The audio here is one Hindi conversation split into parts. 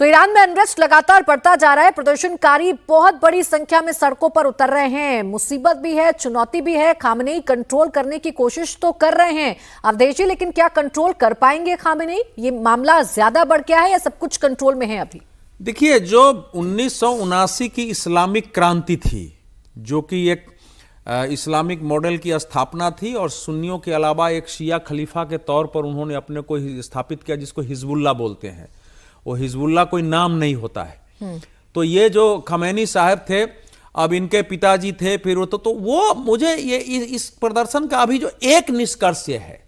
तो ईरान में अनरेस्ट लगातार बढ़ता जा रहा है। प्रदर्शनकारी बहुत बड़ी संख्या में सड़कों पर उतर रहे हैं। मुसीबत भी है, चुनौती भी है। खामेनेई कंट्रोल करने की कोशिश तो कर रहे हैं अवधेश जी, लेकिन क्या कंट्रोल कर पाएंगे खामेनेई? ये मामला ज्यादा बढ़ गया है या सब कुछ कंट्रोल में है अभी? देखिए, जो 1979 की इस्लामिक क्रांति थी, जो कि एक इस्लामिक मॉडल की स्थापना थी और सुन्नियों के अलावा एक शिया खलीफा के तौर पर उन्होंने अपने को स्थापित किया, जिसको हिजबुल्लाह बोलते हैं। वो हिजबुल्लाह कोई नाम नहीं होता है। तो ये जो खमैनी साहब थे, अब इनके पिताजी थे, फिर वो वो मुझे ये इस प्रदर्शन का अभी जो एक निष्कर्ष है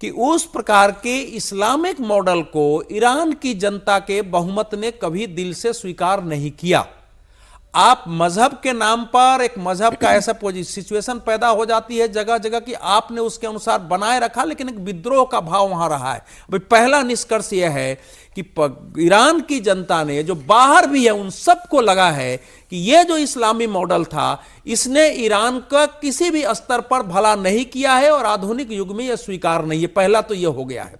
कि उस प्रकार के इस्लामिक मॉडल को ईरान की जनता के बहुमत ने कभी दिल से स्वीकार नहीं किया। आप मजहब के नाम पर एक मजहब का ऐसा सिचुएशन पैदा हो जाती है जगह जगह कि आपने उसके अनुसार बनाए रखा, लेकिन एक विद्रोह का भाव वहां रहा है। भाई, पहला निष्कर्ष यह है कि ईरान की जनता ने, जो बाहर भी है, उन सबको लगा है कि यह जो इस्लामी मॉडल था, इसने ईरान का किसी भी स्तर पर भला नहीं किया है और आधुनिक युग में यह स्वीकार नहीं है। पहला तो यह हो गया है।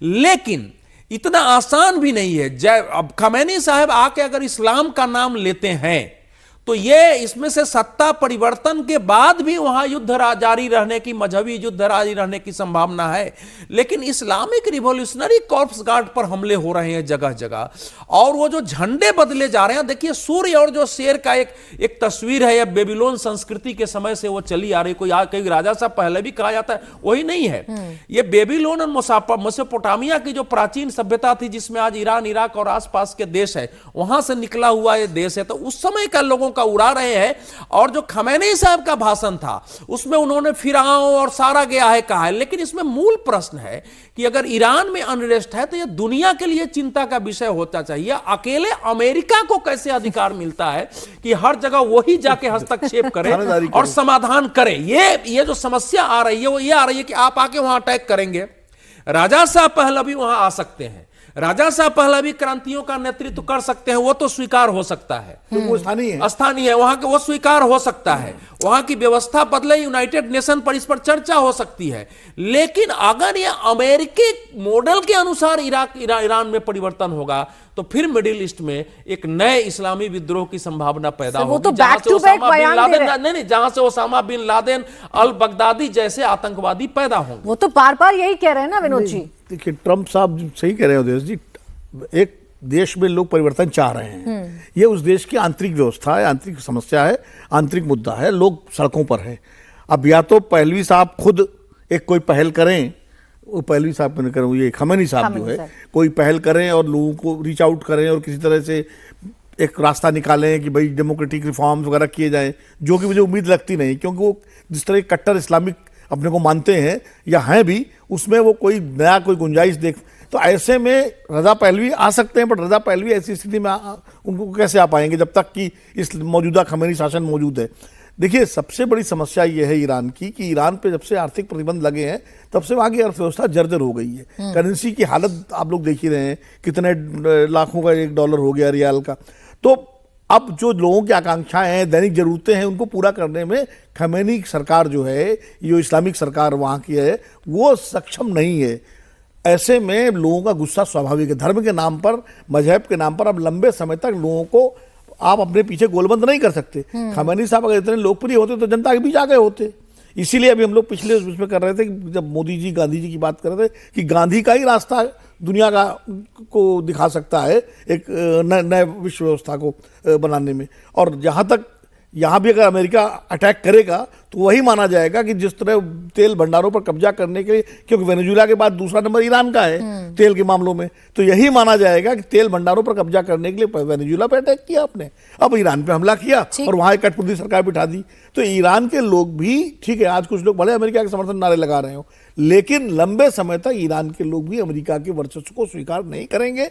लेकिन इतना आसान भी नहीं है। अब खमैनी साहब आके अगर इस्लाम का नाम लेते हैं तो ये इसमें से सत्ता परिवर्तन के बाद भी वहां युद्ध जारी रहने की, मजहबी युद्ध जारी रहने की संभावना है। लेकिन इस्लामिक रिवॉल्यूशनरी कॉर्प्स गार्ड पर हमले हो रहे हैं जगह जगह, और वो जो झंडे बदले जा रहे हैं। देखिए, सूर्य और जो शेर का एक तस्वीर है, यह बेबीलोन संस्कृति के समय से वो चली आ रही। कोई राजा साहब पहले भी कहा जाता है, वही नहीं है। ये बेबीलोन और मेसोपोटामिया की जो प्राचीन सभ्यता थी, जिसमें आज ईरान, इराक और आसपास के देश है, वहां से निकला हुआ ये देश है। तो उस समय का लोगों का उड़ा रहे हैं। और जो खमैनी साहब का भाषण था, उसमें उन्होंने फिराओं और सारा गया है कहा है। लेकिन इसमें मूल प्रश्न है कि अगर ईरान में अनरेस्ट है तो यह दुनिया के लिए चिंता का विषय होता चाहिए। अकेले अमेरिका को कैसे अधिकार मिलता है कि हर जगह वही जाके हस्तक्षेप करे और समाधान करे? ये जो समस्या आ रही है वो ये आ रही है कि आप आके वहां अटैक करेंगे। राजा साहब पहले आ सकते हैं, राजा साहब पहला भी क्रांतियों का नेतृत्व कर सकते हैं, वो तो स्वीकार हो सकता है। तो वो स्थानीय है वहां के, वो स्वीकार हो सकता है। वहां की व्यवस्था बदले, यूनाइटेड नेशन पर इस पर चर्चा हो सकती है। लेकिन अगर ये अमेरिकी मॉडल के अनुसार ईरान में परिवर्तन होगा तो फिर मिडिल ईस्ट में एक नए इस्लामी विद्रोह की संभावना पैदा होगी, जहां से Osama bin Laden, al Baghdadi जैसे आतंकवादी पैदा होंगे। वो तो बार बार यही कह रहे हैं ना विनोद जी। देखिए, ट्रंप साहब सही कह रहे हैं उदय जी। एक देश में लोग परिवर्तन चाह रहे हैं, ये उस देश की आंतरिक व्यवस्था है, आंतरिक समस्या है, आंतरिक मुद्दा है। लोग सड़कों पर हैं। अब या तो पहलवी साहब खुद एक कोई पहल करें, वो पहलवी साहब मैंने करूँ, ये खमैनी साहब जो है, कोई पहल करें और लोगों को रीच आउट करें और किसी तरह से एक रास्ता निकालें कि भाई डेमोक्रेटिक रिफॉर्म्स वगैरह किए जाएं, जो कि मुझे उम्मीद लगती नहीं, क्योंकि वो जिस तरह कट्टर इस्लामिक अपने को मानते हैं या हैं भी, उसमें वो कोई नया कोई गुंजाइश देख। तो ऐसे में रजा पहलवी आ सकते हैं, पर रजा पहलवी ऐसी स्थिति में उनको कैसे आ पाएंगे जब तक कि इस मौजूदा खमैनी शासन मौजूद है। देखिए, सबसे बड़ी समस्या ये है ईरान की कि ईरान पे जब से आर्थिक प्रतिबंध लगे हैं तब से वहाँ की अर्थव्यवस्था जर्जर हो गई है। करेंसी की हालत आप लोग देख ही रहे हैं, कितने लाखों का $1 हो गया रियाल का। तो अब जो लोगों की आकांक्षाएं हैं, दैनिक जरूरतें हैं, उनको पूरा करने में खमैनी सरकार जो है, जो इस्लामिक सरकार वहाँ की है, वो सक्षम नहीं है। ऐसे में लोगों का गुस्सा स्वाभाविक है। धर्म के नाम पर, मजहब के नाम पर अब लंबे समय तक लोगों को आप अपने पीछे गोलबंद नहीं कर सकते। खमैनी साहब अगर इतने लोकप्रिय होते तो जनता के बीच आ गए होते। इसीलिए अभी हम लोग पिछले उसमें कर रहे थे कि जब मोदी जी गांधी जी की बात कर रहे थे कि गांधी का ही रास्ता दुनिया का को दिखा सकता है एक नए विश्व व्यवस्था को बनाने में। और जहाँ तक यहाँ भी अगर अमेरिका अटैक करेगा तो वही माना जाएगा कि जिस तरह तेल भंडारों पर कब्जा करने के लिए, क्योंकि वेनेजुएला के बाद दूसरा नंबर ईरान का है तेल के मामलों में, तो यही माना जाएगा कि तेल भंडारों पर कब्जा करने के लिए वेनेजुएला पे अटैक किया आपने, अब ईरान पे हमला किया और वहां एक कठपुतली सरकार बिठा दी। तो ईरान के लोग भी, ठीक है, आज कुछ लोग भले अमेरिका के समर्थन नारे लगा रहे हो, लेकिन लंबे समय तक ईरान के लोग भी अमेरिका के वर्चस्व को स्वीकार नहीं करेंगे।